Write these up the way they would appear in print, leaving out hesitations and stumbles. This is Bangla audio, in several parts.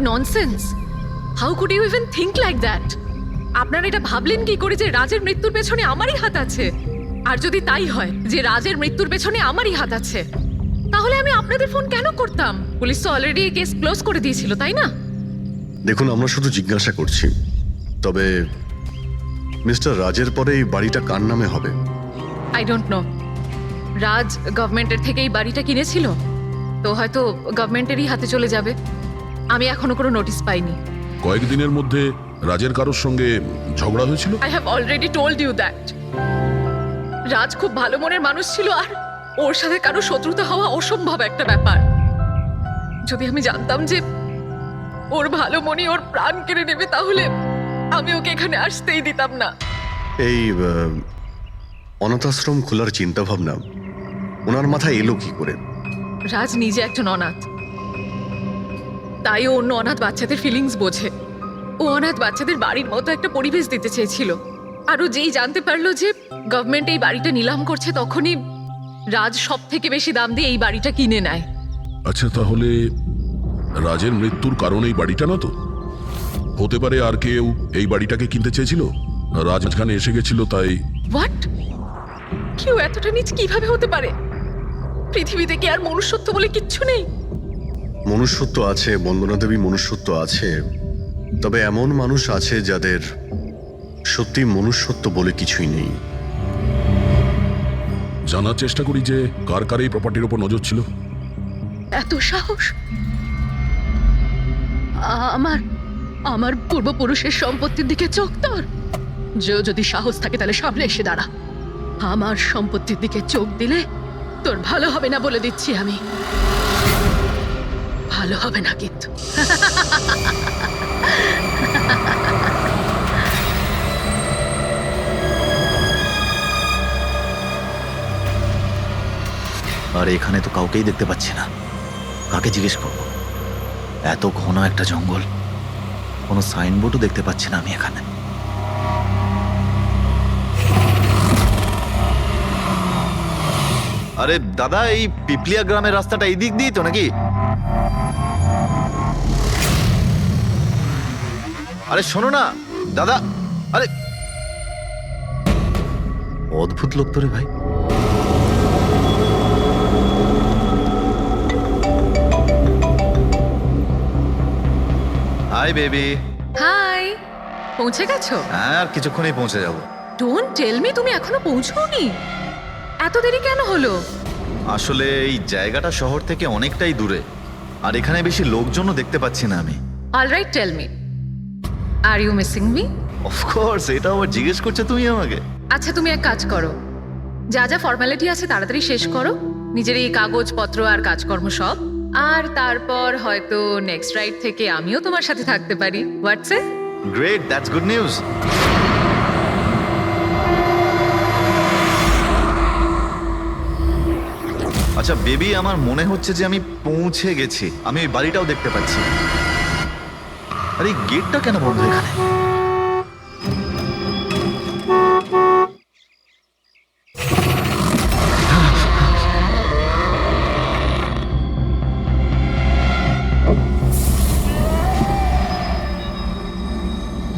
Nonsense! How could you even think like that? আপনারা এটা ভাবলেন কি করে যে রাজের মৃত্যুর পেছনে আমারই হাত আছে? আর যদি তাই হয় যে রাজের মৃত্যুর পেছনে আমারই হাত আছে, তাহলে আমি আপনাদের ফোন কেন করতাম? পুলিশ তো অলরেডি এই কেস ক্লোজ করে দিয়েছিল, তাই না? দেখুন, আমরা শুধু জিজ্ঞাসা করছি। তবে মিস্টার রাজের পরে এই বাড়িটা কার নামে হবে? I don't know. রাজ গভর্নমেন্টের থেকে এই বাড়িটা কিনেছিল, তো হয়তো গভর্নমেন্টেরই হাতে চলে যাবে। আমি এখনো কোনো নোটিশ পাইনি। কয়েকদিনের মধ্যে রাজের কারোর সঙ্গে ঝগড়া হয়েছিল? I have already told you that. Raj খুব ভালো মনের মানুষ ছিল, আর ওর সাথে কারো শত্রুতা হওয়া অসম্ভব একটা ব্যাপার। যদি আমি জানতাম যে ওর ভালো মনই ওর প্রাণ কেড়ে নেবে, তাহলে আমি ওকে এখানে আসতেই দিতাম না। এই অনাথাশ্রম খোলার চিন্তা ভাবনা ওনার মাথায় এলো কি করে? রাজ নিজে একজন অনাথ, তাই ও অন্য অনাথ বাচ্চাদের ফিলিংস বোঝে। ও অনাথ বাচ্চাদের বাড়ির মতো একটা পরিবেশ দিতে চেয়েছিল। আর ও যেই জানতে পারলো যে গভর্নমেন্ট এই বাড়িটা নিলাম করছে, তখনই রাজ সব থেকে বেশি দাম দিয়ে এই বাড়িটা কিনে নেয়। আচ্ছা, তাহলে রাজের মৃত্যুর কারণ এই বাড়িটা না তো? হতে পারে আর কেউ এই বাড়িটাকে কিনতে চেয়েছিল, রাজ এখানে এসে গেছিল তাই। হোয়াট? কেউ এতটা নিচ কিভাবে হতে পারে? পৃথিবীতে কি আর মনুষ্যত্ব বলে কিচ্ছু নেই? মনুষ্যত্ব আছে বন্দনা দেবী, মনুষ্যত্ব আছে। তবে এমন মানুষ আছে যাদের সত্যি মনুষ্যত্ব বলে কিছুই নেই। জানার চেষ্টা করি যে কার কার এই প্রপার্টির উপর নজর ছিল। এত সাহস! আমার আমার পূর্বপুরুষের সম্পত্তির দিকে চোখ তোর? যদি সাহস থাকে তাহলে সামনে এসে দাঁড়া। আমার সম্পত্তির দিকে চোখ দিলে তোর ভালো হবে না বলে দিচ্ছি আমি। ভালো হবে না কিন্তু। আর এখানে তো কাউকেই দেখতে পাচ্ছি না, কাকে জিজ্ঞেস করবো? এত ঘন একটা জঙ্গল, কোনো সাইনবোর্ডও দেখতে পাচ্ছি না আমি এখানে। আরে দাদা, এই পিপলিয়া গ্রামের রাস্তাটা এই দিক দিয়ে তো নাকি? আরে শোনো না দাদা, আরে অদ্ভুত লোক তো রে ভাই। Hi baby. হাই, পৌঁছে গেছো? হ্যাঁ, আর কিছুক্ষণেই পৌঁছে যাব। ডোন্ট টেল মি, তুমি এখনো পৌঁছোনি? এত দেরি কেন হলো? আসলে এই জায়গাটা শহর থেকে অনেকটাই দূরে, আর এখানে বেশি লোকজনও দেখতে পাচ্ছি না আমি। Alright, tell me, are you missing me? Of course, এটা আবার জিজ্ঞেস করছো তুমি আমাকে? আচ্ছা, তুমি এক কাজ করো, যা যা ফর্মালিটি আছে তাড়াতাড়ি শেষ করো, নিজের এই কাগজপত্র আর কাজকর্ম সব, আর তারপর হয়তো নেক্সট রাইড থেকে আমিও তোমার সাথে থাকতে পারি। What's it? Great, that's good news. আচ্ছা বেবি, আমার মনে হচ্ছে যে আমি পৌঁছে গেছি। আমি ওই বাড়িটাও দেখতে পাচ্ছি। আরে এই গেটটা কেন বন্ধ এখানে?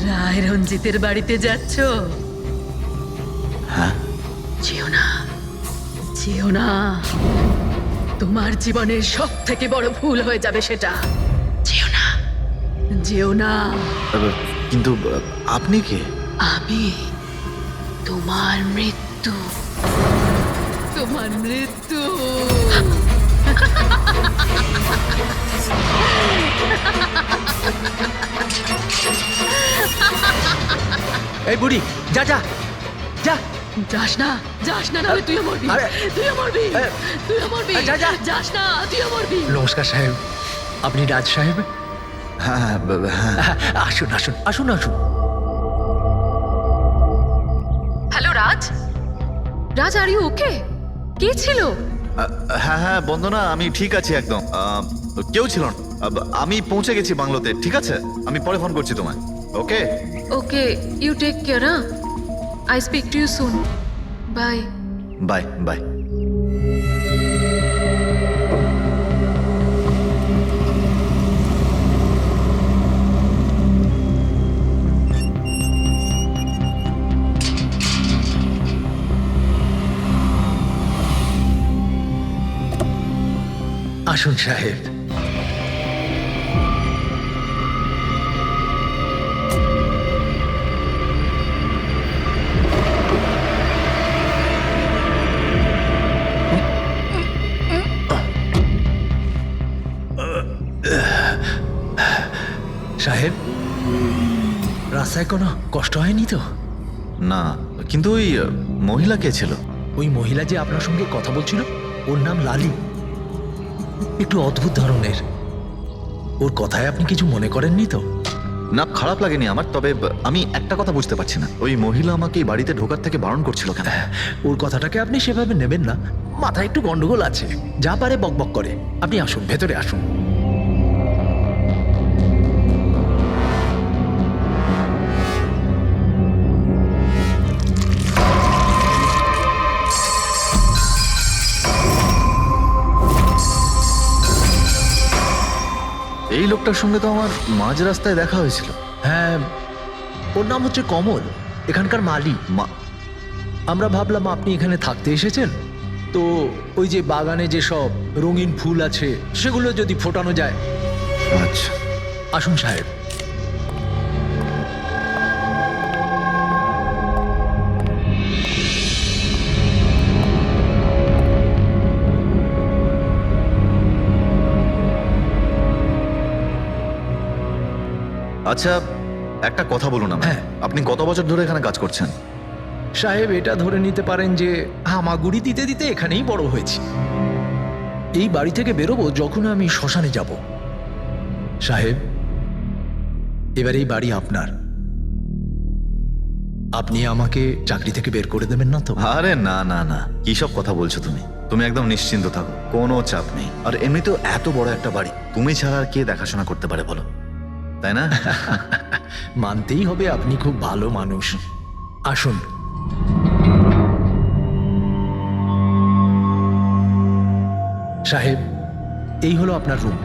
রায় রঞ্জিতের বাড়িতে যাচ্ছ? হ্যাঁ। যেও না, যেও না, তোমার জীবনের সব থেকে বড় ভুল হয়ে যাবে সেটা। যেও না, যেও না। কিন্তু আপনি কে? আমি তোমার মৃত্যু, তোমার মৃত্যু। এই বুড়ি, যা যা যা। যাস না, যাস না, নাহলে তুইও মরবি। আরে, তুইও মরবি, তুইও মরবি। যা, যা। যাস না, তুইও মরবি। নমস্কার সাহেব, আপনি রাজ সাহেব? হ্যাঁ হ্যাঁ। আসুন আসুন আসুন আসুন। Hello Raj, Raj, are you okay? কে ছিল? হ্যাঁ হ্যাঁ বন্দনা, আমি ঠিক আছি একদম। কেউ ছিল না। আমি পৌঁছে গেছি বাংলোতে। ঠিক আছে, আমি পরে ফোন করছি তোমায়। Okay okay, you take care. I speak to you soon. Bye. Bye bye. আসুন সাহেব। সাহেব, রাস্তায় কোনো কষ্ট হয়নি তো? না, কিন্তু ওই মহিলা কে ছিল? ওই মহিলা যে আপনার সঙ্গে কথা বলছিল, ওর নাম লালি। একটু অদ্ভুত ধরনের। ওর কথায় আপনি কিছু মনে করেননি তো? না, খারাপ লাগেনি আমার, তবে আমি একটা কথা বুঝতে পারছি না, ওই মহিলা আমাকে এই বাড়িতে ঢোকার থেকে বারণ করছিল কেন? ওর কথাটাকে আপনি সেভাবে নেবেন না। মাথায় একটু গন্ডগোল আছে, যা পারে বকবক করে। আপনি আসুন, ভেতরে আসুন। এই লোকটার সঙ্গে তো আমার মাঝ রাস্তায় দেখা হয়েছিল। হ্যাঁ, ওর নাম হচ্ছে কমল, এখানকার মালি। আমরা ভাবলাম আপনি এখানে থাকতে এসেছেন, তো ওই যে বাগানে যে সব রঙিন ফুল আছে সেগুলো যদি ফোটানো যায়। আচ্ছা, আসুন সাহেব। আচ্ছা, একটা কথা বলুন আমায়। হ্যাঁ। আপনি কত বছর ধরে এখানে কাজ করছেন? সাহেব, এটা ধরে নিতে পারেন যে হামাগুড়ি দিতে দিতে এখানেই বড় হয়েছি। এই বাড়ি থেকে বেরোবো যখন আমি শ্মশানে যাব। সাহেব, এবার এই বাড়ি আপনার। আপনি আমাকে চাকরি থেকে বের করে দেবেন না তো? আরে না না না, কি সব কথা বলছো তুমি? তুমি একদম নিশ্চিন্ত থাকো, কোনো চাপ নেই। আর এমনিতেও এত বড় একটা বাড়ি, তুমি ছাড়া আর কে দেখাশোনা করতে পারে বলো, তাই না? মানতেই হবে আপনি খুব ভালো মানুষ। আসুন। সাহেব, এই হলো আপনার রুম।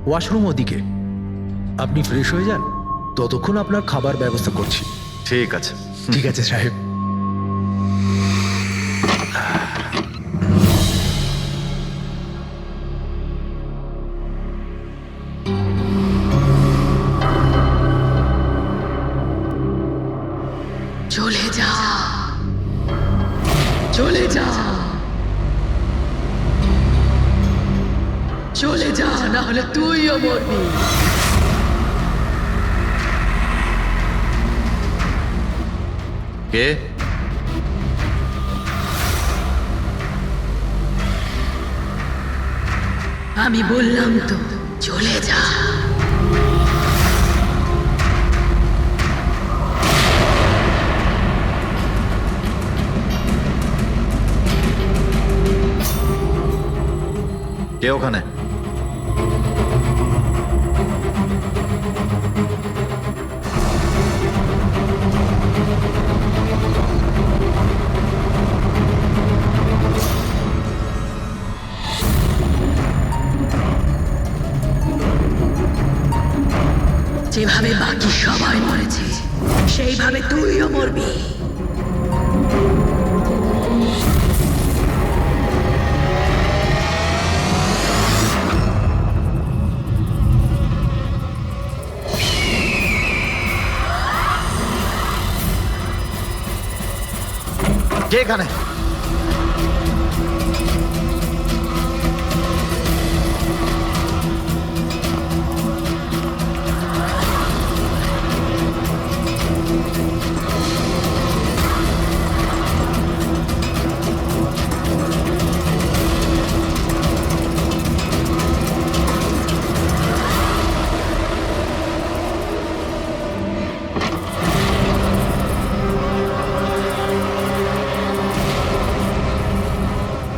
ওয়াশরুম ওদিকে। আপনি ফ্রেশ হয়ে যান, ততক্ষণ আপনার খাবার ব্যবস্থা করছি। ঠিক আছে। ঠিক আছে সাহেব। চলে যা, চলে যা, চলে যা, না হলে তুইও মরবি। কে? আমি বললাম তো, চলে যা। কে ওখানে? যেভাবে বাকি সবাই মরেছে, সেইভাবে তুইও মরবি। কে এখানে?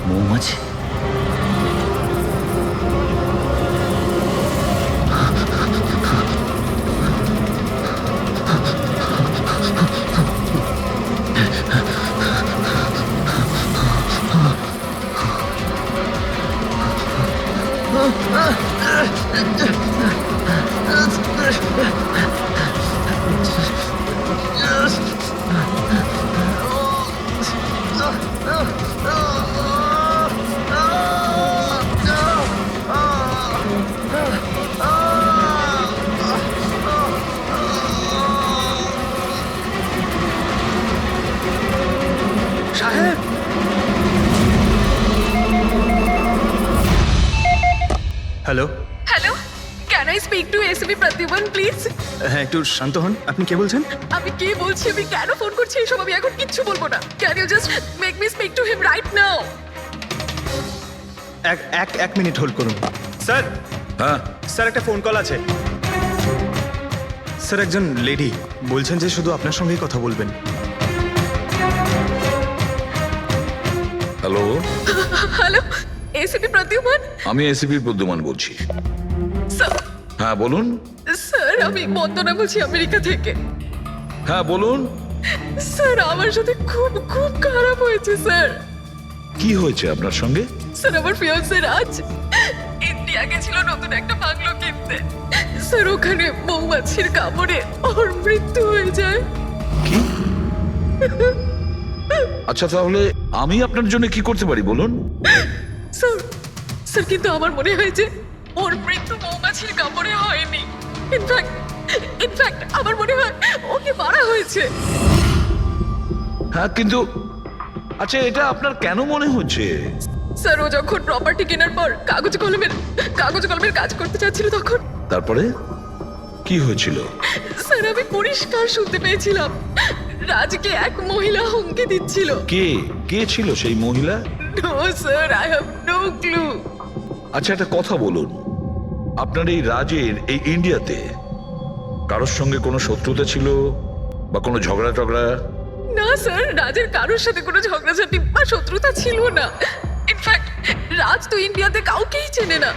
মৌমাছি? Hello. Hello, can I speak to SB Pradyuman please? হ্যাঁ, একটু শান্ত হন। আপনি কে বলছেন? আমি কে বলছি, আমি কেন ফোন করছি এইসব আমি এখন কিচ্ছু বলবো না। Can you just make me speak to him right now? এক মিনিট হোল্ড করুন। স্যার, হ্যাঁ, স্যার একটা ফোন কল আছে। স্যার একজন লেডি বলছেন যে শুধু আপনার সঙ্গেই কথা বলবেন। Hello, hello, SB Pradyuman? আমি এসিপি প্রদ্যুমান বলছি। স্যার, হ্যাঁ বলুন। স্যার আমি বন্দনা বলছি আমেরিকা থেকে। হ্যাঁ বলুন, স্যার আমার সাথে খুব খুব খারাপ হয়েছে স্যার। কি হয়েছে আপনার সঙ্গে? স্যার আমার ফিয়ান্সে রাজ ইন্ডিয়া গেছিল নতুন একটা বাংলো কিনতে। স্যার ওখানে মৌমাছির কামড়ে ওর মৃত্যু হয়ে যায়। আচ্ছা তাহলে আমি আপনার জন্য কি করতে পারি বলুন? স্যার, স্যার কিন্তু আমার মনে হয় যে ওর মৃত্যু মৌমাছির কামড়ে হয়নি। ইনফ্যাক্ট আমার মনে হয় ওকে মারা হয়েছে। হ্যাঁ কিন্তু আচ্ছা এটা আপনার কেন মনে হচ্ছে? স্যার ও যখন প্রপার্টি কেনার পর কাগজ কলমের কাজ করতে চাচ্ছিল তখন তারপরে কি হয়েছিল? স্যার আমি পরিষ্কার শুনতে পেয়েছিলাম রাজকে এক মহিলা হুমকি দিচ্ছিল। কে কে ছিল সেই মহিলা? No sir, I have no clue. আচ্ছা একটা কথা বলুন, আপনার এই রাজের এই ইন্ডিয়াতে কারোর সঙ্গে কোনো শত্রুতা ছিল বা কোনো ঝগড়া টগড়া? না স্যার, রাজের কারোর সাথে কোনো ঝগড়াঝাটি বা শত্রুতা ছিল না। ইনফ্যাক্ট রাজ তো ইন্ডিয়াতে কাউকেই চেনে না।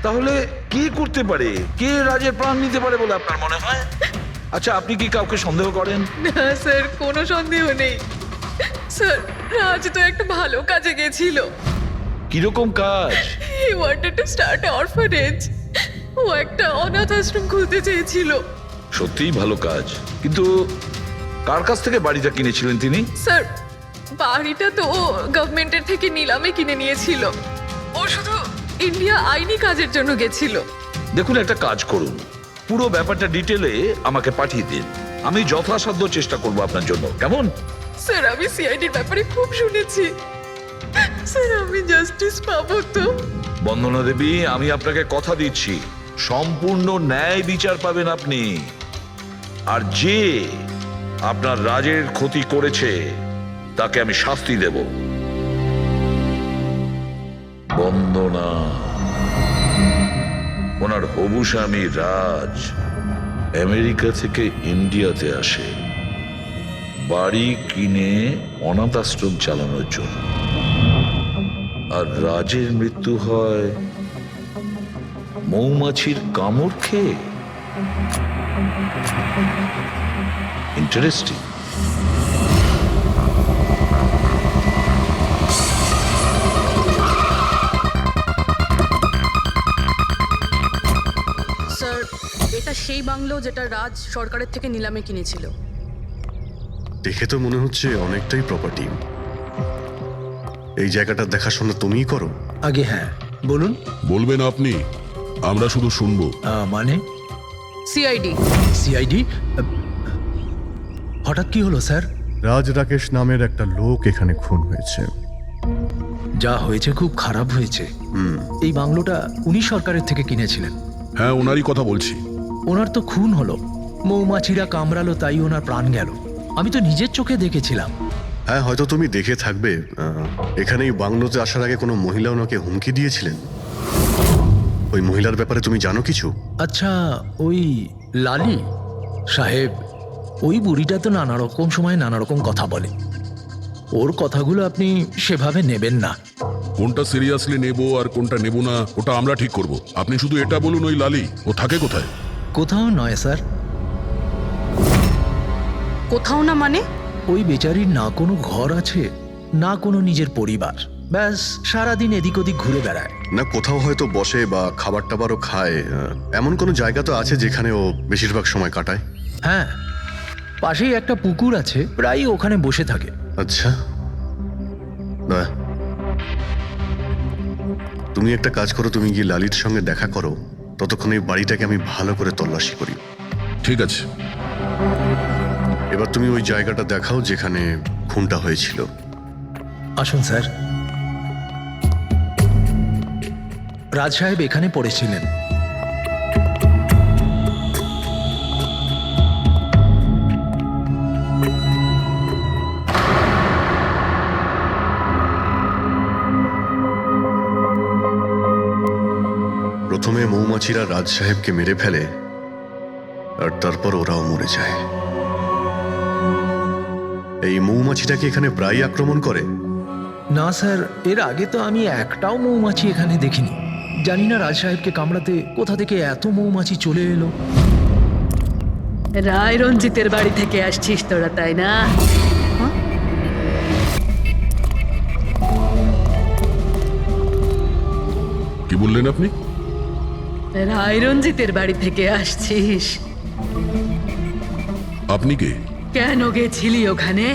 তাহলে কি করতে পারে, কে রাজের প্রাণ নিতে পারে বলে আপনার মনে হয়? আচ্ছা আপনি কি কাউকে সন্দেহ করেন? না স্যার, কোনো সন্দেহ নেই। স্যার রাজ তো একটা ভালো কাজে গেছিল। কিরকম কাজ? He wanted to start a orphanage. ও একটা অনাথ আশ্রম খুলতে চেয়েছিল। সত্যিই ভালো কাজ, কিন্তু কার কাছ থেকে বাড়িটা কিনেছিলেন তিনি? স্যার বাড়িটা তো ও গভর্নমেন্টের থেকে নিলামে কিনে নিয়েছিল। ও শুধু ইন্ডিয়া আইনি কাজের জন্য গেছিল। দেখুন একটা কাজ করুন, পুরো ব্যাপারটা ডিটেলে আমাকে পাঠিয়ে দিন, আমি যথাসাধ্য চেষ্টা করব আপনার জন্য, কেমন? স্যার আমি সিআইডির ব্যাপারে খুব শুনেছি। স্যার আমি জাস্টিস পাবো তো? বন্দনা দেবী, আমি আপনাকে কথা দিচ্ছি সম্পূর্ণ ন্যায় বিচার পাবেন আপনি। আর যে আপনার রাজের ক্ষতি করেছে তাকে আমি শাস্তি দেব। বন্দনা, ওনার হবু স্বামী রাজ আমেরিকা থেকে ইন্ডিয়াতে আসে বাড়ি কিনে অনাথ আশ্রম চালানোর জন্য, আর রাজের মৃত্যু হয় মৌমাছির কামড় খেয়ে। ইন্টারেস্টিং। স্যার এটা সেই বাংলো যেটা রাজ সরকারের থেকে নিলামে কিনেছিল। দেখে তো মনে হচ্ছে অনেকটাই প্রপার্টি। এই জায়গাটা দেখাশোনা তুমিই করো? আগে হ্যাঁ বলুন। বলবেন আপনি, আমরা শুধু শুনবো। মানে সিআইডি। সিআইডি? হঠাৎ কি হলো স্যার? রাজ রাকেশ নামের একটা লোক এখানে খুন হয়েছে। যা হয়েছে খুব খারাপ হয়েছে। এই বাংলোটা উনি সরকারের থেকে কিনেছিলেন। হ্যাঁ ওনারই কথা বলছি। ওনার তো খুন হলো, মৌমাছিরা কামড়ালো, তাই ওনার প্রাণ গেল। আমি তো নিজের চোখে দেখেছিলাম। হ্যাঁ হয়তো তুমি দেখে থাকবে। এখানে এই বাংলোতে আসার আগে কোনো মহিলা ওনাকে হুমকি দিয়েছিলেন। ওই মহিলার ব্যাপারে তুমি জানো কিছু? আচ্ছা ওই লালি সাহেব, ওই বুড়িটা তো নানা রকম সময় নানা রকম কথা বলে। ওর কথাগুলো আপনি সেভাবে নেবেন না। কোনটা সিরিয়াসলি নেব আর কোনটা নেব না ওটা আমরা ঠিক করব। আপনি শুধু এটা বলুন, ওই লালি ও থাকে কোথায়? কোথাও নয় স্যার। কোথাও না মানে? ওই বেচারির না কোনো ঘর আছে, না কোনো নিজের পরিবার। ব্যাস সারাদিন এদিক ওদিক ঘুরে বেড়ায়। না কোথাও হয়তো বসে বা খাবার টাবারও খায়, এমন কোনো জায়গা তো আছে যেখানে ও বেশিরভাগ সময় কাটায়? হ্যাঁ, পাশেই একটা পুকুর আছে, প্রায় ওখানে বসে থাকে। আচ্ছা, বাহ। তুমি একটা কাজ করো, তুমি গিয়ে লালির সঙ্গে দেখা করো, ততক্ষণ এই বাড়িটাকে আমি ভালো করে তল্লাশি করি। ঠিক আছে। এবার তুমি ওই জায়গাটা দেখাও যেখানে খুনটা হয়েছিল। আসুন স্যার। রাজ সাহেব এখানে পড়েছিলেন। প্রথমে মৌমাছিরা রাজ সাহেবকে মেরে ফেলে আর তারপর ওরাও মরে যায়। এই মৌমাছিটাকে এখানে প্রায় আক্রমণ করে। না স্যার, এর আগে তো আমি একটাও মৌমাছি এখানে দেখিনি। জানি না রাজ সাহেবকে কামড়াতে কোথা থেকে এত মৌমাছি চলে এলো। রায় রঞ্জিতের বাড়ি থেকে আসছিস তোরা, তাই না? কি বললেন আপনি? রায় রঞ্জিতের বাড়ি থেকে আসছিস? আপনি কে? কেন গেছিলি ওখানে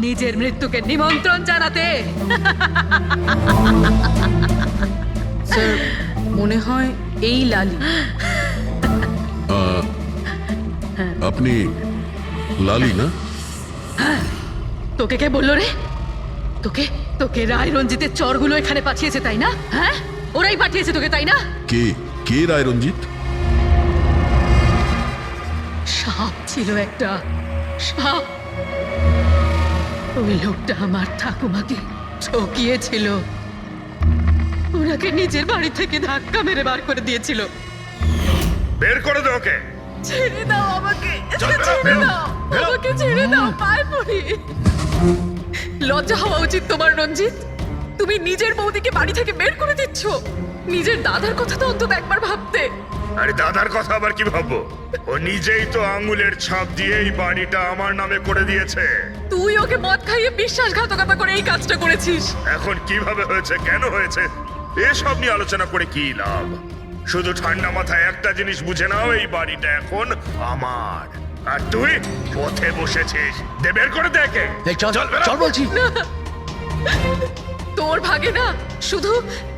নিজের মৃত্যুকে নিমন্ত্রণ জানাতে? স্যার মনে হয় এই লালি। আপনি লালি না? তোকে কে বললো রে? তোকে তোকে রায় রঞ্জিতের চরগুলো এখানে পাঠিয়েছে, তাই না? হ্যাঁ, ওরাই পাঠিয়েছে তোকে, তাই না? কে কে রায় রঞ্জিত? সাপ ছিল একটা, সাপ। ওই লোকটা আমার ঠাকুমাকে ঠকিয়েছিল, ওনাকে নিজের বাড়ি থেকে ধাক্কা মেরে বার করে দিয়েছিল। বের করে দে ওকে। ছেড়ে দাও আমাকে, ছেড়ে দাও আমাকে, ছেড়ে দাও, পায়ে পড়ি। লজ্জা হওয়া উচিত তোমার রঞ্জিত। তুমি নিজের বৌদিকে বাড়ি থেকে বের করে দিচ্ছ। নিজের দাদার কথা তো অন্তত একবার ভাবতে। আরে দাদার কথা আবার কি ভাববো? ও নিজেই তো আঙুলের ছাপ দিয়ে এই বাড়িটা আমার নামে করে দিয়েছে। তুই ওকে মদ খাইয়ে বিশ্বাসঘাতকতা করে এই কাজটা করেছিস। এখন কিভাবে হয়েছে, কেন হয়েছে, এসব নিয়ে আলোচনা করে কি লাভ? শুধু ঠান্ডা মাথায় একটা জিনিস বুঝে নাও, এই বাড়িটা এখন আমার। আর তুই পথে বসেছিস। দে বের করে দেখে। এই চল চল বলছি। তোর ভাগে না শুধু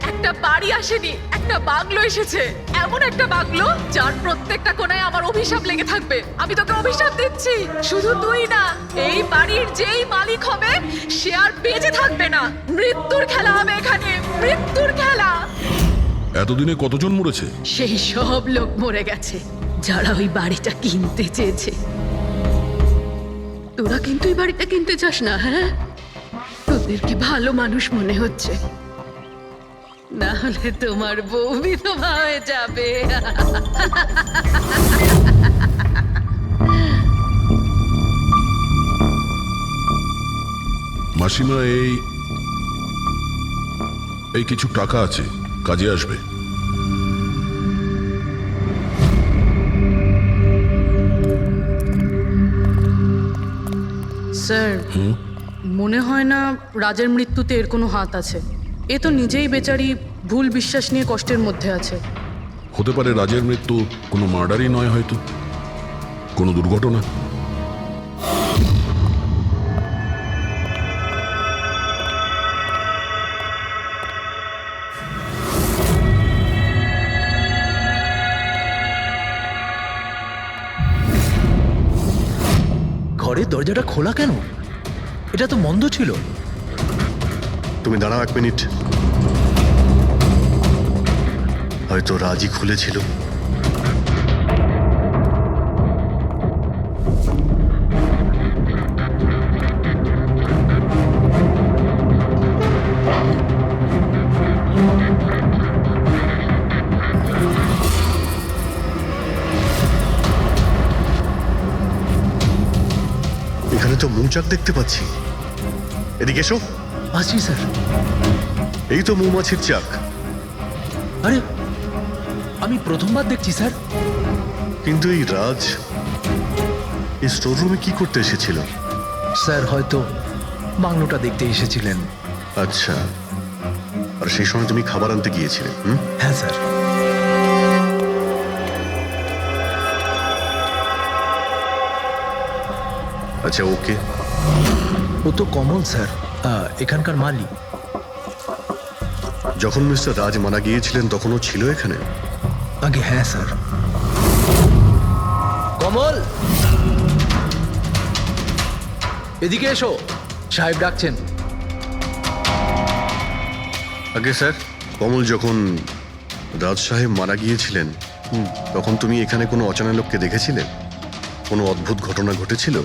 একটা বাড়ি আসেনি, একটা বাংলো এসেছে। এমন একটা বাংলো যার প্রত্যেকটা কোণায় আমার অভিশাপ লেগে থাকবে। আমি তোকে অভিশাপ দিচ্ছি। শুধু তুই না, এই বাড়ির যেই মালিক হবে সে আর বেঁচে থাকবে না। মৃত্যুর খেলা হবে এখানে, মৃত্যুর খেলা। এতদিনে কতজন মরেছে? সেই সব লোক মরে গেছে যারা ওই বাড়িটা কিনতে চেয়েছে। তোরা কিন্তু এই বাড়িটা কিনতে চাস না, হ্যাঁ? তোদেরকে ভালো মানুষ মনে হচ্ছে, না হলে তোমার বউ বিধবা হয়ে যাবে। মাসিমা, এই কিছু টাকা আছে, কাজে আসবে। স্যার মনে হয় না রাজের মৃত্যুতে এর কোনো হাত আছে। এ তো নিজেই বেচারি ভুল বিশ্বাস নিয়ে কষ্টের মধ্যে আছে। হতে পারে রাজের মৃত্যু কোনো মার্ডারই নয়, হয়তো কোনো দুর্ঘটনা। ঘরের দরজাটা খোলা কেন? এটা তো বন্ধ ছিল। তুমি দাঁড়াও 1 মিনিট। হয়তো রাজই খুলেছিল। এখানে তো মৌচাক দেখতে পাচ্ছি। এদিকে এসো। আসছি স্যার। এই তো মৌমাছির চাক। আরে আমি প্রথমবার দেখছি স্যার। কিন্তু এই রাজ এই স্টোর রুমে কি করতে এসেছিল? স্যার হয়তো বাংলোটা দেখতে এসেছিলেন। আচ্ছা, আর সেই সময় তুমি খাবার আনতে গিয়েছিলে? হ্যাঁ স্যার। আচ্ছা, ওকে। ও তো কমল স্যার, এখানকার মালিক। যখন মিস্টার রাজ মারা গিয়েছিলেন তখন ও ছিল এখানে? আগে হ্যাঁ স্যার। কমল, এদিকে এসো, সাহেব ডাকছেন। আগে স্যার, কমল যখন রাজ সাহেব মারা গিয়েছিলেন তখন তুমি এখানে কোনো অচেনা লোককে দেখেছিলে? কোনো অদ্ভুত ঘটনা ঘটেছিল?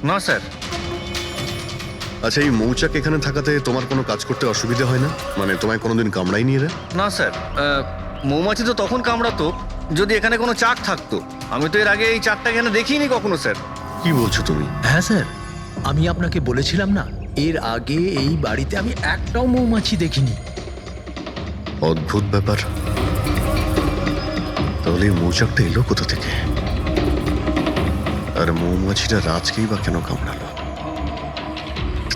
না স্যার। আচ্ছা, এই মৌচাক এখানে থাকাতে তোমার কোনো কাজ করতে অসুবিধা হয় না? মানে তোমায় কোনোদিন কামড়ায়নি এরা? না স্যার, মৌমাছি তো তখন কামড়াতো যদি এখানে কোনো চাক থাকতো। আমি তো এর আগে এই চাকটা এখানে দেখিনি কখনো স্যার। কি বলছো তুমি? হ্যাঁ স্যার, আমি আপনাকে বলেছিলাম না, এর আগে এই বাড়িতে আমি একটাও মৌমাছি দেখিনি। অদ্ভুত ব্যাপার। তাহলে এই মৌচাকটা এলো কোথা থেকে? আর মৌমাছিটা রাজকেই বা কেন কামড়ালো?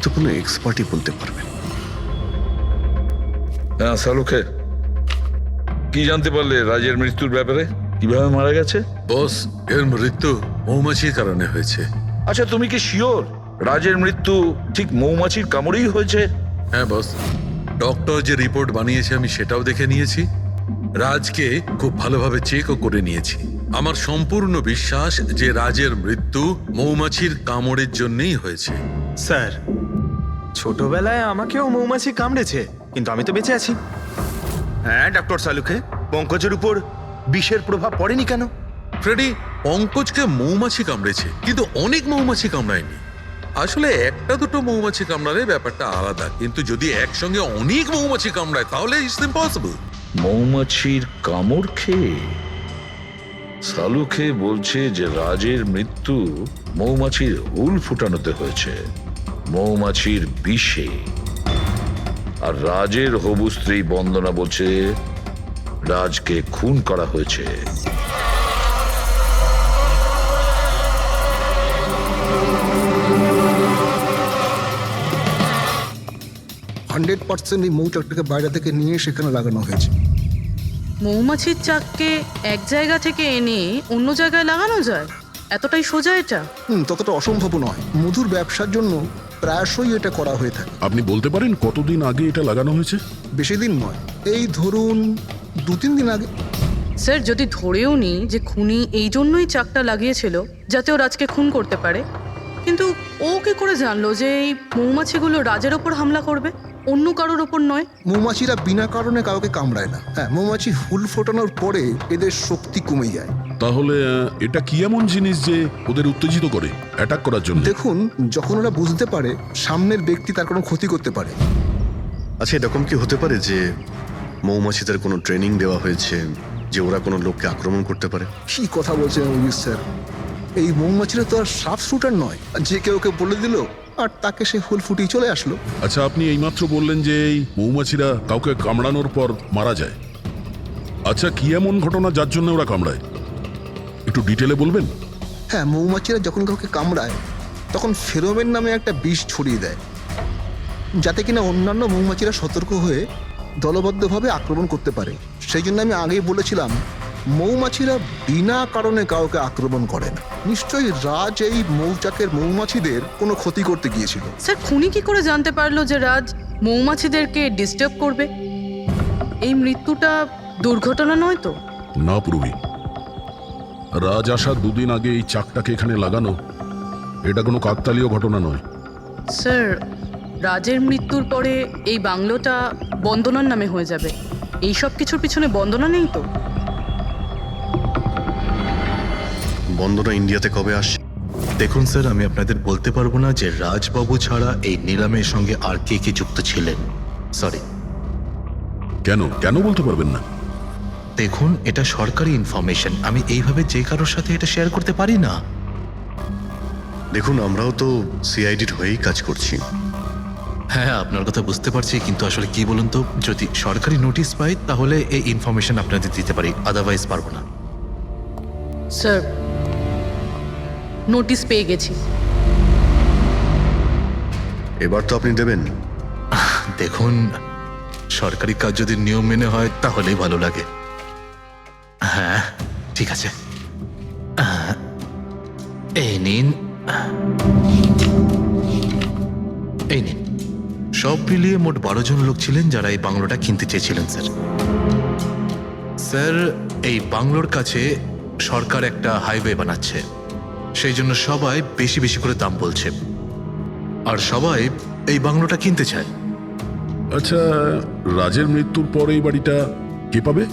তো কোনো এক্সপার্টই বলতে পারবে। হ্যাঁ সালুকে, কি জানতে পারলে রাজের মৃত্যুর ব্যাপারে? কিভাবে মারা গেছে? বস, এর মৃত্যু মৌমাছির কারণে হয়েছে। আচ্ছা, তুমি কি শিওর রাজের মৃত্যু ঠিক মৌমাছির কামড়েই হয়েছে? হ্যাঁ বস, ডক্টর যে রিপোর্ট বানিয়েছে আমি সেটাও দেখে নিয়েছি। রাজকে খুব ভালোভাবে চেকও করে নিয়েছি। আমার সম্পূর্ণ বিশ্বাস যে রাজের মৃত্যু মৌমাছির কামড়ের জন্যই হয়েছে। স্যার, ছোটবেলায় আমাকেও মৌমাছি কামড়েছে, কিন্তু আমি তো বেঁচে আছি। হ্যাঁ ডক্টর সালুকে, পঙ্কজের উপর বিষের প্রভাব পড়েনি কেন? ফ্রেডি, পঙ্কজকে মৌমাছি কামড়েছে, কিন্তু অনেক মৌমাছি কামড়ায়নি। আসলে একটা দুটো মৌমাছি কামড়ালে ব্যাপারটা আলাদা, কিন্তু যদি একসঙ্গে অনেক মৌমাছি কামড়ায় তাহলে ইটস ইম্পসিবল। মৌমাছির কামড় খেয়ে? সালুকে বলছে যে রাজের মৃত্যু মৌমাছির হুল ফুটানোতে হয়েছে, মৌমাছির বিষে। আর রাজের হবু স্ত্রী বন্দনা বলছে রাজকে খুন করা হয়েছে। 100% এই মৌচাকটাকে বাইরে থেকে নিয়ে সেখানে লাগানো হয়েছে। মৌমাছির চাককে এক জায়গা থেকে এনে অন্য জায়গায় লাগানো যায়? এতটাই সোজা এটা? ততটা অসম্ভব নয়। মধুর ব্যবসার জন্য প্রায়শই এটা করা হয়ে থাকে। আপনি বলতে পারেন কতদিন আগে এটা লাগানো হয়েছে? বেশি দিন নয়, এই ধরুন 2-3 দিন আগে। স্যার, যদি ধরেও নিই যে খুনি এই জন্যই চাকটা লাগিয়েছিল যাতে ও রাজকে খুন করতে পারে, কিন্তু ও কি করে জানলো যে এই মৌমাছিগুলো রাজের ওপর হামলা করবে, অন্য কারোর ওপর নয়? মৌমাছিরা বিনা কারণে কাউকে কামড়ায় না। হ্যাঁ, মৌমাছি হুল ফোটানোর পরে এদের শক্তি কমে যায়। তাহলে এটা কি এমন জিনিস যে ওদের উত্তেজিত করে অ্যাটাক করার জন্য? দেখুন, যখন ওরা বুঝতে পারে সামনের ব্যক্তি তার কোনো ক্ষতি করতে পারে। আচ্ছা, এরকম কি হতে পারে যে মৌমাছিদের কোনো ট্রেনিং দেওয়া হয়েছে যে ওরা কোনো লোককে আক্রমণ করতে পারে? কি কথা বলছেন অভিজিৎ স্যার? এই মৌমাছিরা তো আর সাফ শুটার নয় যে কেউ ওকে বলে দিল আর তাকে সে হুল ফুটিয়ে চলে আসলো। আচ্ছা, আপনি এইমাত্র বললেন যে এই মৌমাছিরা কাউকে কামড়ানোর পর মারা যায়। আচ্ছা, কি এমন ঘটনা যার জন্য ওরা কামড়ায়, একটু ডিটেলে বলবেন? হ্যাঁ, মৌমাছিরা যখন কাউকে কামড়ায় তখন ফেরোমেন নামে একটা বিষ ছড়িয়ে দেয়, যাতে কিনা অন্যান্য মৌমাছিরা সতর্ক হয়ে দলবদ্ধভাবে আক্রমণ করতে পারে। সেই জন্য আমি আগেই বলেছিলাম মৌমাছিরা বিনা কারণে কাউকে আক্রমণ করে না। নিশ্চয়ই রাজ এই মৌচাকের মৌমাছিদের কোনো ক্ষতি করতে গিয়েছিল। স্যার, খুনি কি করে জানতে পারলো যে রাজ মৌমাছিদেরকে ডিস্টার্ব করবে? এই মৃত্যুটা দুর্ঘটনা নয় তো? না পূর্বী, রাজ আসার 2 দিন আগে এই চাকটাকে এখানে লাগানো এটা কোনো কাকতালীয় ঘটনা নয়। স্যার, রাজের মৃত্যুর পরে এই বাংলোটা বন্দনার নামে হয়ে যাবে। এই সব কিছুর পিছনে বন্দনা নেই তো? বন্দনা ইন্ডিয়াতে কবে আসে? দেখুন স্যার, আমি আপনাদের বলতে পারবো না যে রাজবাবু ছাড়া এই নিলামের সঙ্গে আর কে কে যুক্ত ছিলেন। সরি। কেন কেন বলতে পারবেন না? দেখুন, এটা সরকারি ইনফরমেশন, আমি এইভাবে যে কারোর সাথে এটা শেয়ার করতে পারি না। দেখুন, আমরাও তো সিআইডির হয়েই কাজ করছি। হ্যাঁ, আপনার কথা বুঝতে পারছি, কিন্তু আসলে কি বলুন তো, যদি সরকারি নোটিশ পাই তাহলে এই ইনফরমেশন আপনাদের দিতে পারি, আদারওয়াইজ পারবো না। স্যার, নোটিশ পেয়ে গেছি। এবার তো আপনি দেবেন। দেখুন, সরকারি কাজ যদি নিয়ম মেনে হয় তাহলেই ভালো লাগে। হ্যাঁ, ঠিক আছে। এই নিন, এই নিন। সব মিলিয়ে মোট 12 জন লোক ছিলেন যারা এই বাংলোটা কিনতে চেয়েছিলেন স্যার। স্যার, এই বাংলোর কাছে সরকার একটা হাইওয়ে বানাচ্ছে, সেই জন্য সবাই বেশি বেশি করে দাম বলছে, আর সবাই এই বাংলোটা কিনতে চায়। আচ্ছা, রাজের মৃত্যুর পর এই বাড়িটা কে পাবে?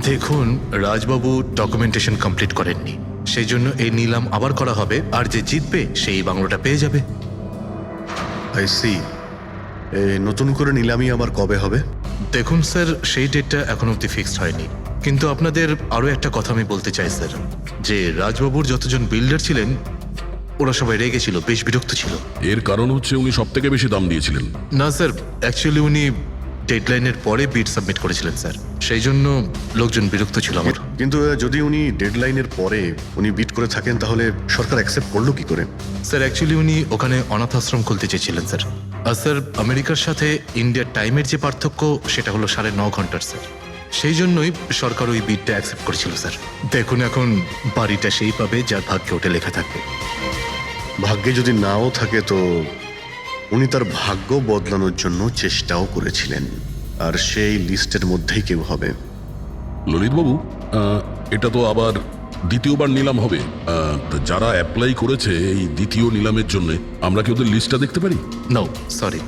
দেখুন, রাজবাবু ডকুমেন্টেশন কমপ্লিট করেননি, সেই জন্য এই নিলাম আবার করা হবে, আর যে জিতবে সেই বাংলোটা পেয়ে যাবে। I see. নতুন করে নিলামি আবার কবে হবে? দেখুন স্যার, সেই ডেটটা এখন অবধি ফিক্সড হয়নি, কিন্তু আপনাদের আরও একটা কথা আমি বলতে চাই স্যার, যে রাজবাবুর যতজন বিল্ডার ছিলেন ওরা সবাই রেগে ছিল, বেশ বিরক্ত ছিল। এর কারণ হচ্ছে উনি সব থেকে বেশি দাম দিয়েছিলেন। না স্যার, অ্যাকচুয়ালি উনি ডেডলাইনের পরে বিড সাবমিট করেছিলেন স্যার, সেই জন্য লোকজন বিরক্ত ছিল আমার। কিন্তু যদি উনি ডেডলাইনের পরে উনি বিট করে থাকেন তাহলে সরকার অ্যাকসেপ্ট করলো কি করে? স্যার অ্যাকচুয়ালি উনি ওখানে অনাথ আশ্রম খুলতে চেয়েছিলেন স্যার। আর স্যার, আমেরিকার সাথে ইন্ডিয়ার টাইমের যে পার্থক্য সেটা হলো 9.5 ঘন্টার স্যার, সেই জন্যই সরকার ওই বিডটা অ্যাকসেপ্ট করেছিল স্যার। দেখুন এখন বাড়িটা সেই পাবে যার ভাগ্যে ওটা লেখা থাকবে। ভাগ্যে যদি নাও থাকে তো উনি তার ভাগ্য বদলানোর জন্য চেষ্টাও করেছিলেন, আর সেই লিস্টের মধ্যেই কেউ হবে। ললিতবাবু, এটা তো আবার দ্বিতীয়বার নিলাম হবে। তো যারা অ্যাপ্লাই করেছে এই দ্বিতীয় নিলামের জন্য, আমরা কি ওদের লিস্টটা দেখতে পারি? নো সরি,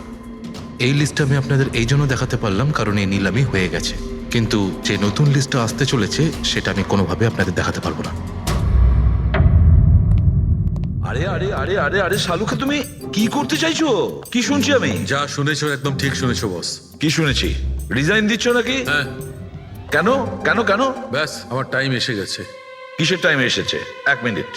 এই লিস্টটা আমি আপনাদের এই জন্য দেখাতে পারলাম কারণ এই নিলামই হয়ে গেছে, কিন্তু যে নতুন লিস্টটা আসতে চলেছে সেটা আমি কোনোভাবে আপনাদের দেখাতে পারবো না। আরে আরে আরে আরে আরে শালুকে, তুমি কি করতে চাইছো? কি শুনছি আমি? যা শুনেছো একদম ঠিক শুনেছো বস। কি শুনেছি? রিজাইন দিচ্ছ নাকি? হ্যাঁ। কেন কেন কেন? ব্যাস আমার টাইম এসে গেছে। কিসের টাইম এসেছে? 1 মিনিট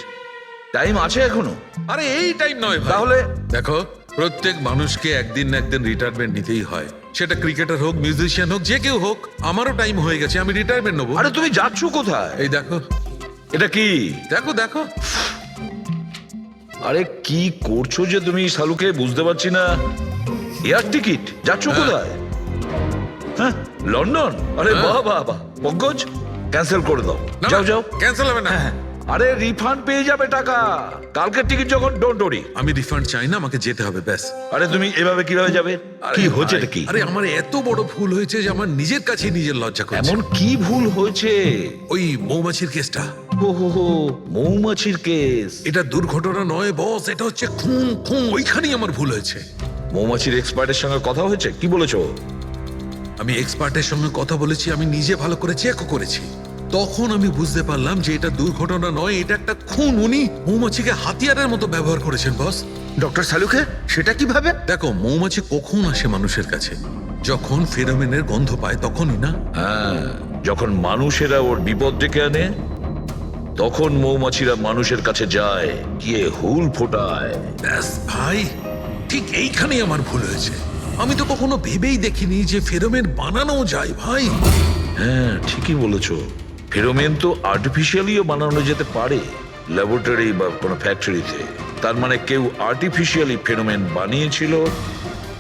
টাইম আছে এখনো? আরে এই টাইম নয় ভাই। তাহলে দেখো, প্রত্যেক মানুষকে একদিন না একদিন রিটায়ারমেন্ট নিতেই হয়, সেটা ক্রিকেটার হোক, মিউজিশিয়ান হোক, যে কেউ হোক। আমারও টাইম হয়ে গেছে, আমি রিটায়ারমেন্ট নেবো। আরে তুমি যাচ্ছ কোথায়? এই দেখো, এটা কি? দেখো দেখো। আরে কি করছো যে তুমি শালুকে, বুঝতে পারছি না। এয়ার টিকিট, যাচ্ছ কোথায়? হ্যাঁ, লন্ডন? আরে বাহ বাহ বাহ। পঙ্কজ, ক্যান্সেল করে দাও, যাও যাও। ক্যান্সেল হবে না। আরে রিফান্ড পেয়ে যাবে টাকা, কালকের টিকিট যখন, ডোন্ট ওরি। আমি রিফান্ড চাই না, আমাকে যেতে হবে ব্যাস। আরে তুমি এভাবে কিভাবে যাবে? কি হচ্ছে এটা কি? আরে আমার এত বড় ভুল হয়েছে যে আমার নিজের কাছে নিজের লজ্জা করছে। এমন কি ভুল হয়েছে? ওই মৌমাছির কেসটা। ও হো হো, মৌমাছির কেস। এটা দুর্ঘটনা নয় বস, এটা হচ্ছে খুন। খুন, ওইখানেই আমার ভুল হয়েছে। মৌমাছির এক্সপার্টের সঙ্গে কথা হয়েছে? কি বলেছো? আমি এক্সপার্টের সঙ্গে কথা বলেছি, আমি নিজে ভালো করে চেকও করেছি। তখন আমি বুঝতে পারলাম যে এটা দুর্ঘটনা নয়, এটা একটা খুন। উনি মৌমাছিকে হাতিয়ারের মতো ব্যবহার করেছেন বস। ডক্টর শালুকে, সেটা কিভাবে? দেখো, মৌমাছি কখন আসে মানুষের কাছে? যখন ফেরোমেনের গন্ধ পায় তখনই না? হ্যাঁ, যখন মানুষেরা ওর বিপদ ডেকে আনে তখন মৌমাছিরা মানুষের কাছে যায়, গিয়ে হুল ফোটায়। ব্যাস ভাই, ঠিক এইখানেই আমার ভুল হয়েছে। আমি তো কখনো ভেবেই দেখিনি যে ফেরোমেন বানানো যায় ভাই। হ্যাঁ, ঠিকই বলেছো। ফেরোমেন তো আর্টিফিশিয়ালিও বানানো যেতে পারে, ল্যাবরেটরি বা কোনো ফ্যাক্টরিতে। তার মানে কেউ আর্টিফিশিয়ালি ফেরোমেন বানিয়েছিল,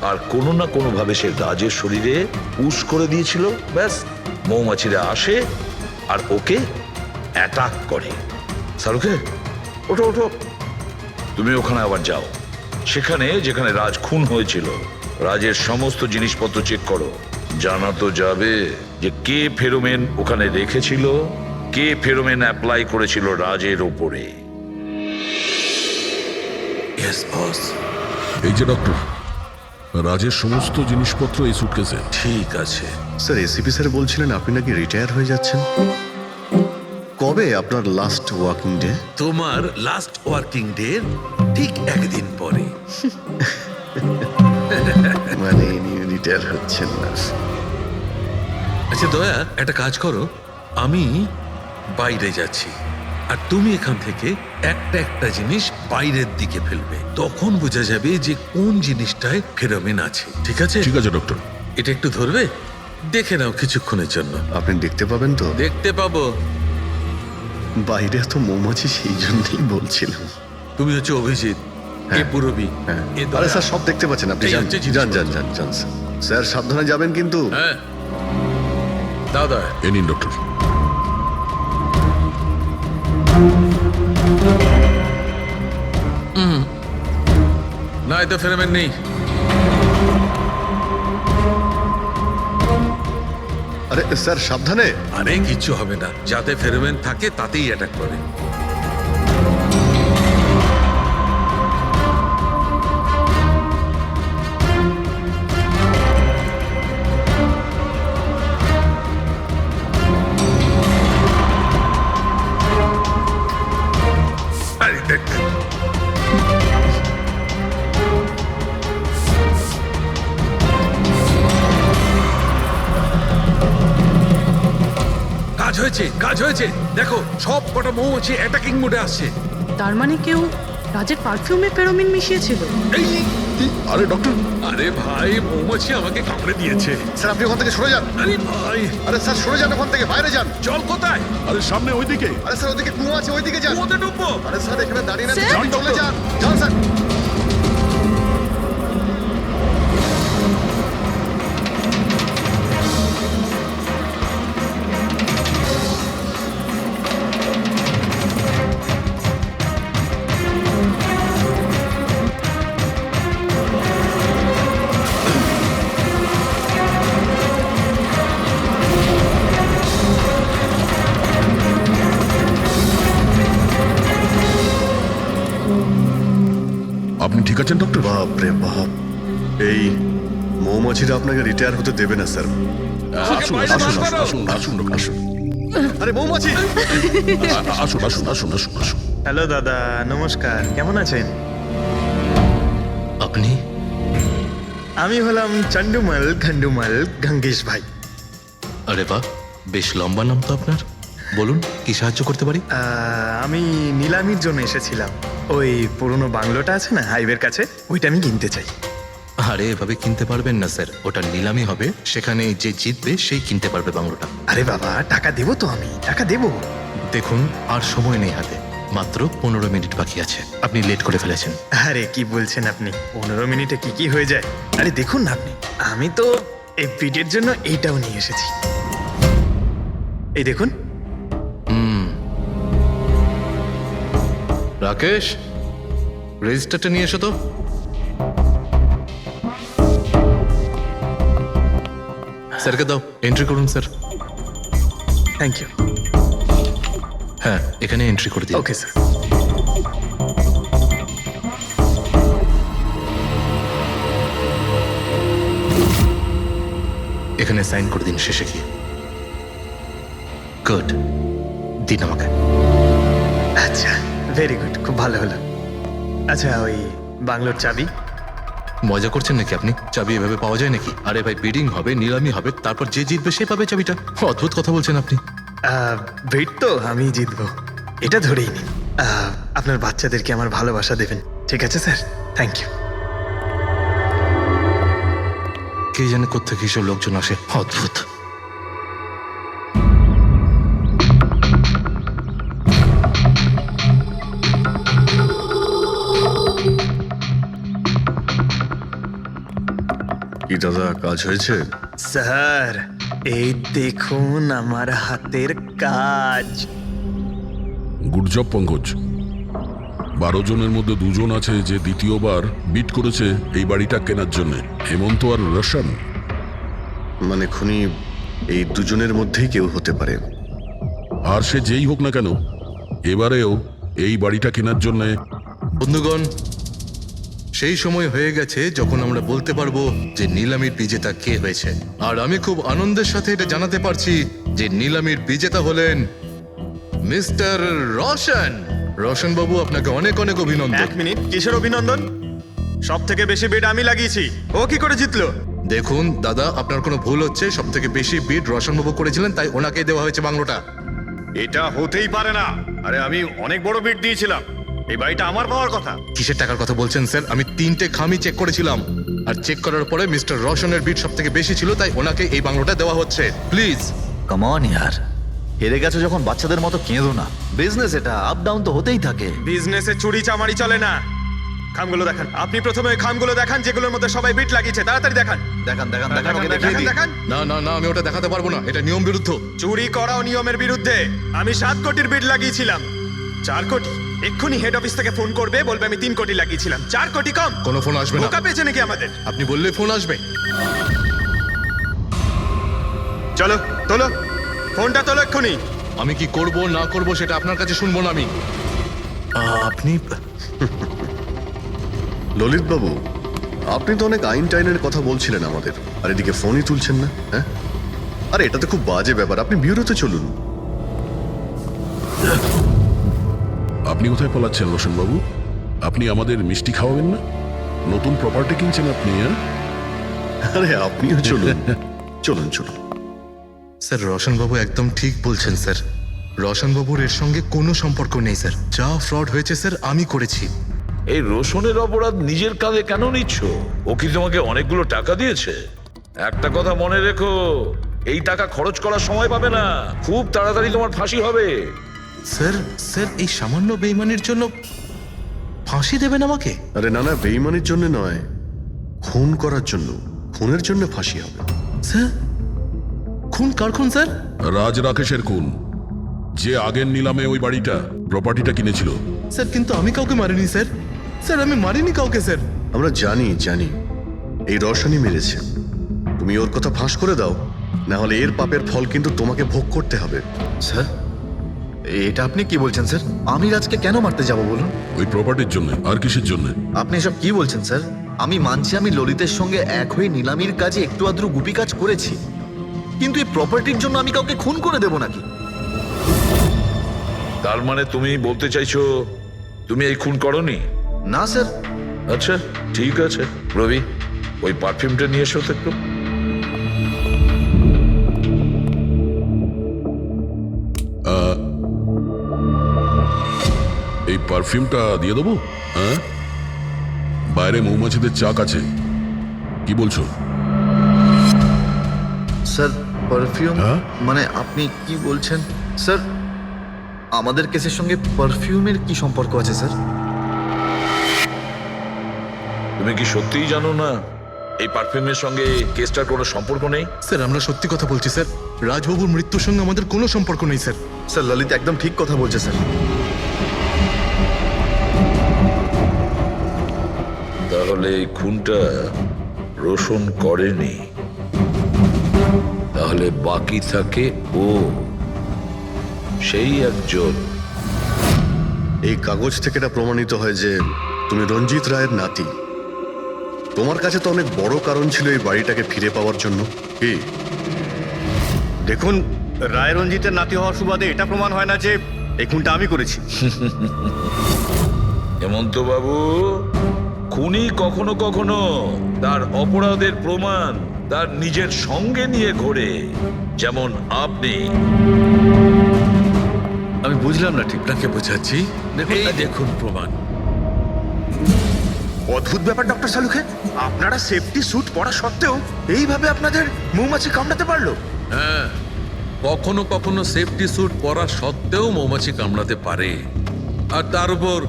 আর কোনো না কোনো ভাবে সে রাজের শরীরে পুশ করে দিয়েছিল। ব্যাস, মৌমাছিরা আসে আর ওকে অ্যাটাক করে। শাহরুখে, ওঠো ওঠো, তুমি ওখানে আবার যাও। সেখানে যেখানে রাজ খুন হয়েছিল, রাজের সমস্ত জিনিসপত্র চেক করো। জানা তো যাবে যে কে ফেরোমেন ওখানে রেখেছিল, কে ফেরোমেন অ্যাপ্লাই করেছিল রাজের ওপরে। Yes boss. এই যে ডক্টর, রাজের সমস্ত জিনিসপত্র এই সুটকেসে। ঠিক আছে স্যার, এসিপি স্যার বলছিলেন আপনি নাকি রিটায়ার হয়ে যাচ্ছেন। কবে আপনার লাস্ট ওয়ার্কিং ডে? তোমার লাস্ট ওয়ার্কিং ডে ঠিক একদিন পরে। মানে ইনি রিটায়ার হচ্ছেন না? আচ্ছা দয়া, একটা কাজ করো, আমি বাইরে যাচ্ছি আর তুমি এখান থেকে একটা একটা জিনিস বাইরের দিকে ফেলবে, তখন বোঝা যাবে যে কোন জিনিসটায় ফেরোমেন আছে। ঠিক আছে? ঠিক আছে ডক্টর। এটা একটু ধরবে, দেখে নাও কিছুক্ষণের জন্য। আপনি দেখতে পাবেন তো? দেখতে পাবো। বাইরে তো মৌমাছি, সেই জন্যই বলছিলাম। তুমি হচ্ছে অভিজিৎ, এ পুরবী, হ্যাঁ। এ দয়া। আরে স্যার, সব দেখতে পাচ্ছেন আপনি। এই যান হচ্ছে যান জিনিসপত্র। যান যান যান স্যার। স্যার সাবধানে যাবেন কিন্তু। হ্যাঁ দাদা। এ নিন ডক্টর। না, এতে ফেরোমেন নেই। আরে স্যার সাবধানে। আরে কিচ্ছু হবে না, যাতে ফেরোমেন থাকে তাতেই অ্যাটাক করে। হয়েছে, কাজ হয়েছে। দেখো সব কটা মৌমাছি অ্যাটাকিং মোডে আসছে। তার মানে কেউ রাজের পারফিউমে ফেরোমিন মিশিয়েছিল। আরে ডক্টর, আরে ভাই, মৌমাছি আমাকে কামড়ে দিয়েছে। স্যার আপনি ওখান থেকে সরে যান। আরে ভাই, আরে স্যার সরে যান ওখান থেকে, বাইরে যান। জল কোথায়? আরে সামনে ওইদিকে। আরে স্যার ওদিকে কুয়ো আছে, ওইদিকে যান। কুয়োতে ডুববো? আরে স্যার এখানে দাঁড়িয়ে না, স্যার? আপনি চলে যান। যান স্যার। আপনি ঠিক আছেন ডক্টর? বাপ রে বাপ, এই মৌমাছিরা আপনাকে রিটায়ার হতে দেবে না স্যার। আসুন আসুন আসুন আসুন আসুন আসুন আরে মৌমাছি, আসুন আসুন আসুন আসুন আসুন। হ্যালো দাদা, নমস্কার, কেমন আছেন? আপনি? আমি হলাম চন্ডুমাল ঘন্ডুমাল গঙ্গেশ ভাই। আরে বাহ, বেশ লম্বা নাম তো আপনার। বলুন, কি সাহায্য করতে পারি? আমি নিলামির জন্য এসেছিলাম। ওই পুরনো বাংলোটা আছে না হাইওয়ের কাছে, ওইটা আমি কিনতে চাই। আরে এভাবে কিনতে পারবেন না স্যার, ওটা নিলামি হবে, সেখানে যে জিতবে সেই কিনতে পারবে বাংলোটা। আরে বাবা, টাকা দেবো তো, আমি টাকা দেবো। দেখুন, আর সময় নেই হাতে, মাত্র 15 মিনিট বাকি আছে। আপনি লেট করে ফেলেছেন। আরে কি বলছেন আপনি, 15 মিনিটে কি কি হয়ে যায়? আরে দেখুন না আপনি, আমি তো এই বিটের জন্য এইটাও নিয়ে এসেছি। এই দেখুন। রাকেশ, রেজিস্টারটা নিয়ে এসো তো। স্যারকে দাও, এন্ট্রি করুন স্যার। Thank you. হ্যাঁ, এখানে এন্ট্রি করে দিন। Okay sir. এখানে সাইন করে দিন শেষে গিয়ে। গুড, দিন আমাকে। আচ্ছা, ভেরি গুড, খুব ভালো হলো। আচ্ছা, ওই বাংলোর চাবি? মজা করছেন নাকি আপনি? চাবি এভাবে পাওয়া যায় নাকি? আরে ভাই, বিডিং হবে, নিলামি হবে, তারপর যে জিতবে সে পাবে চাবিটা। অদ্ভুত কথা বলছেন আপনি। ভিড় তো আমি জিতবো, এটা ধরেই নিন। আপনার বাচ্চাদেরকে আমার ভালোবাসা দেবেন, ঠিক আছে স্যার? Thank you. কে জানে কোত্থেকে এসব লোকজন আসে, অদ্ভুত। কি দাদা, কাজ হয়েছে? স্যার, এই দেখুন আমার হাতের কাজ। Good job Pankaj. 12 জনের মধ্যে 2 জন আছে যে দ্বিতীয়বার বিট করেছে এই বাড়িটা কেনার জন্য, হেমন্ত আর রোশন। মানে খুনি এই দুজনের মধ্যেই কেউ হতে পারে। আর সে যেই হোক না কেন, এবারেও এই বাড়িটা কেনার জন্য। বন্ধুগণ, সেই সময় হয়ে গেছে যখন আমরা বলতে পারবো যে নিলামির বিজেতা কে হয়েছে। আর আমি খুব আনন্দের সাথে এটা জানাতে পারছি যে নিলামির বিজেতা হলেন মিস্টার রোশন। রোশন বাবু, আপনাকে অনেক অনেক অভিনন্দন। 1 মিনিট, কিসের অভিনন্দন? সব থেকে বেশি বিড আমি লাগিয়েছি, ও কি করে জিতলো? দেখুন দাদা, আপনার কোনো ভুল হচ্ছে। সব থেকে বেশি বিড রোশন বাবু করেছিলেন, তাই ওনাকেই দেওয়া হয়েছে বাংলোটা। এটা হতেই পারে না। আরে আমি অনেক বড় বিট দিয়েছিলাম, এই বাড়িটা আমার পাওয়ার কথা। কিসের টাকার কথা বলছেন স্যার? আমি 3টে খামি চেক করেছিলাম, আর চেক করার পরে মিস্টার রোশনের বিড সব থেকে বেশি ছিল, তাই ওনাকে এই বাংলোটা দেওয়া হচ্ছে। প্লিজ কাম অন ইয়ার, হেরে গেছো যখন বাচ্চাদের মতো কেঁদো না। বিজনেস এটা, আপ ডাউন তো হতেই থাকে। বিজনেসে চুরি চামারি চলে না। খামগুলো দেখান, আপনি প্রথমে ওই খামগুলো দেখান যেগুলোর মধ্যে সবাই বিট লাগিয়েছে। তাড়াতাড়ি দেখান। দেখান দেখান দেখান, ওকে দেখিয়ে দেখান দিই। দেখান। না না না, আমি ওটা দেখাতে পারবো না, এটা নিয়ম বিরুদ্ধ। চুরি করাও নিয়মের বিরুদ্ধে। আমি 7 কোটির বিড লাগিয়েছিলাম। 4 কোটি? এক্ষুনি হেড অফিস থেকে ফোন করবে, বলবে আমি 3 কোটি লাগিয়েছিলাম। 4 কোটি কম? কোনো ফোন আসবে না। বোকা পেয়েছে নাকি আমাদের? আপনি বললে ফোন আসবে। চলো তোলো, ফোনটা তোলো এক্ষুনি। আমি কি করব না করব সেটা আপনার কাছে শুনবো না আমি। আপনি ললিত বাবু, আপনি তো অনেক আইন টাইনের কথা বলছিলেন আমাদের, আর এদিকে ফোনই তুলছেন না। হ্যাঁ, আরে এটা তো খুব বাজে ব্যাপার। আপনি ব্যুরোতে চলুন। আপনি কোথায় পালাচ্ছেন রোশন বাবু? আপনি আমাদের মিষ্টি খাওয়াবেন না? নতুন প্রপার্টি কিনছেন আপনি, হ্যাঁ? আরে আপনিও চলুন, চলুন চলুন। স্যার রোশনবাবু একদম ঠিক বলছেন স্যার। রোশনবাবুর এর সঙ্গে কোনো সম্পর্ক নেই স্যার। যা ফ্রড হয়েছে স্যার আমি করেছি। এই রোশনের অপরাধ নিজের কাঁধে কেন নিচ্ছ? ও কি তোমাকে অনেকগুলো টাকা দিয়েছে? একটা কথা মনে রেখো, এই টাকা খরচ করার সময় পাবে না, খুব তাড়াতাড়ি তোমার ফাঁসি হবে। স্যার স্যার এই সামান্য বেইমানির জন্য ফাঁসি দেবেন আমাকে? আরে না না, বেইমানির জন্য নয়, খুন করার জন্য। খুনের জন্য ফাঁসি হবে। স্যার খুন কার খুন স্যার? রাজ রাকেশের খুন, যে আগের নিলামে ওই বাড়িটা প্রপার্টিটা কিনেছিল। স্যার কিন্তু আমি কাউকে মারিনি স্যার। স্যার আমি মারিনি কাউকে স্যার। আমরা জানি এই রসানি মেরেছে। তুমি ওর কথা ফাঁস করে দাও, না হলে এর পাপের ফল কিন্তু তোমাকে ভোগ করতে হবে। স্যার এটা আপনি কি বলছেন স্যার? আমি রাজকে কেন মারতে যাব বলুন? ওই প্রপার্টির জন্য। আর কিসের জন্য? আপনি এসব কি বলছেন স্যার? আমি মানছি আমি ললিতের সঙ্গে এক হয়ে নিলামির কাজে একটু আদ্র গুপি কাজ করেছি, কিন্তু এই প্রপার্টির জন্য আমি কাউকে খুন করে দেব নাকি? তার মানে তুমি বলতে চাইছো তুমি এই খুন করনি? না স্যার। আচ্ছা ঠিক আছে, রবি ওই পারফিউমটা নিয়ে এসো তো একটু। এই পারফিউমটা দিয়ে দেবো? হ্যাঁ, বাইরে মৌমাছিদের চাক আছে, কি বলছো? স্যার পারফিউম হ্যাঁ? মানে আপনি কি বলছেন স্যার? আমাদের কেসের সঙ্গে পারফিউমের কি সম্পর্ক আছে স্যার? তুমি কি সত্যিই জানো না এই পারফিউমের সঙ্গে কেসটার কোনো সম্পর্ক নেই? স্যার আমরা সত্যি কথা বলছি স্যার। রাজবাবুর মৃত্যুর সঙ্গে আমাদের কোনো সম্পর্ক নেই স্যার। স্যার ললিত একদম ঠিক কথা বলছে স্যার। তাহলে এই খুনটা রোশন করেনি, তাহলে বাকি থাকে ও, সেই একজন। এই কাগজ থেকে এটা প্রমাণিত হয় যে তুমি রঞ্জিত রায়ের নাতি। তোমার কাছে তো অনেক বড় কারণ ছিল এই বাড়িটাকে ফিরে পাওয়ার জন্য। কি? দেখুন, রায় রঞ্জিতের নাতি হওয়ার সুবাদে এটা প্রমাণ হয় না যে এই খুনটা আমি করেছি। হেমন্ত বাবু, খুনি কখনো কখনো তার অপরাধের প্রমাণ তার নিজের সঙ্গে নিয়ে ঘোরে, যেমন আপনি। আমি বুঝলাম না ঠিক। আপনাকে বোঝাচ্ছি, এই দেখুন প্রমাণ। অদ্ভুত ব্যাপার ডক্টর সালুখে, আপনারা সেফটি স্যুট পরা সত্ত্বেও এইভাবে আপনাদের মৌমাছি কামড়াতে পারলো? হ্যাঁ, কখনো কখনো সেফটি স্যুট পরা সত্ত্বেও মৌমাছি কামড়াতে পারে। আর তার উপর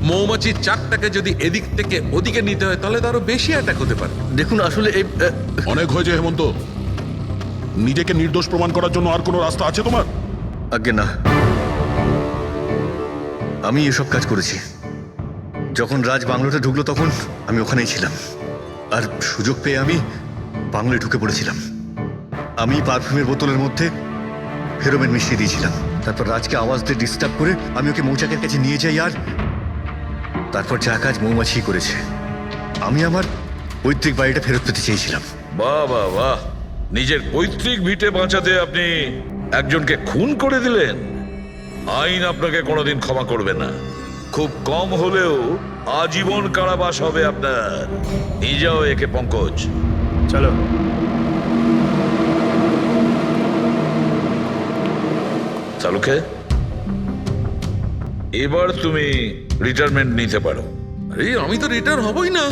মৌমাছির চাকটাকে যদি এদিক থেকে ওদিকে নিতে হয় তাহলে তারও বেশি অ্যাটাক হতে পারে। দেখুন আসলে এই অনেক হয়েছে হেমন্ত, নিজেকে নির্দোষ প্রমাণ করার জন্য আর কোনো রাস্তা আছে তোমার? আজ্ঞে না, আমি এসব কাজ করেছি। যখন রাজ বাংলোতে ঢুকলো তখন আমি ওখানেই ছিলাম, আর সুযোগ পেয়ে আমি বাংলোয় ঢুকে পড়েছিলাম। আমি পারফিউমের বোতলের মধ্যে ফেরোমেন মিশিয়ে দিয়েছিলাম। তারপর রাজকে আওয়াজ দিয়ে ডিস্টার্ব করে আমি ওকে মৌচাকের কাছে নিয়ে যাই, আর তারপর যা কাজ মৌমাছি করেছে। আমি আমার পৈতৃক বাড়িটা ফেরত পেতে চেয়েছিলাম। বাহ বাহ বাহ, নিজের পৈতৃক ভিটে বাঁচাতে আপনি একজনকে খুন করে দিলেন। আইন আপনাকে কোনোদিন ক্ষমা করবে না। খুব কম হলেও আজীবন কারাবাস হবে আপনার। নিয়ে যাও একে পঙ্কজ। চলো। চালুকে, এবার তুমি রিটায়ারমেন্ট নিতে পারো। আরে আমি তো রিটায়ার হবই না।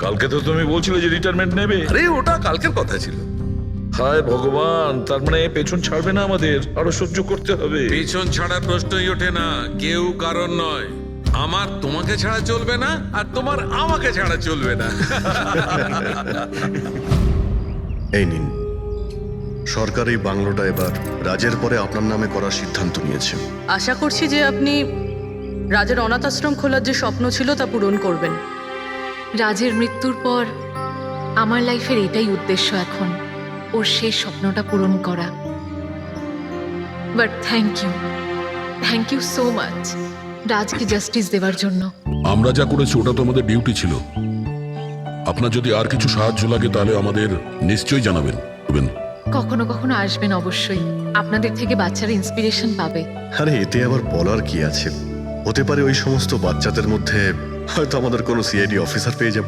কালকে তো তুমি বলছিলে যে রিটায়ারমেন্ট নেবে। আরে ওটা কালকের কথা ছিল। হায় ভগবান, তার মানে পেছন ছাড়বে না, আমাদের আরো সহ্য করতে হবে। পেছন ছাড়ার প্রশ্নই ওঠে না, কেউ কারণ নয়। আমার তোমাকে ছাড়া চলবে না, আর তোমার আমাকে ছাড়া চলবে না। এই নিন, সরকার এই বাংলোটা এবার রাজের পরে আপনার নামে করার সিদ্ধান্ত নিয়েছে। আশা করছি যে আপনি রাজের অনাথ আশ্রম খোলার যে স্বপ্ন ছিল তা পূরণ করবেন। রাজের মৃত্যুর পর আমার লাইফের এটাই উদ্দেশ্য এখন, ওর শেষ স্বপ্নটা পূরণ করা। But thank you so much রাজকে জাস্টিস দেওয়ার জন্য। আমরা যা করেছি ওটা তো আমাদের ডিউটি ছিল। আপনার যদি আর কিছু সাহায্য লাগে তাহলে আমাদের নিশ্চয়ই জানাবেন। কখনো কখনো আসবেন অবশ্যই, আপনাদের থেকে বাচ্চারা ইন্সপিরেশন পাবে। আরে এতে আবার বলার কি আছে? হতে পারে ওই সমস্ত বাচ্চাদের মধ্যে হয়তো আমাদের কোনো সিআইডি অফিসার পেয়ে যাব।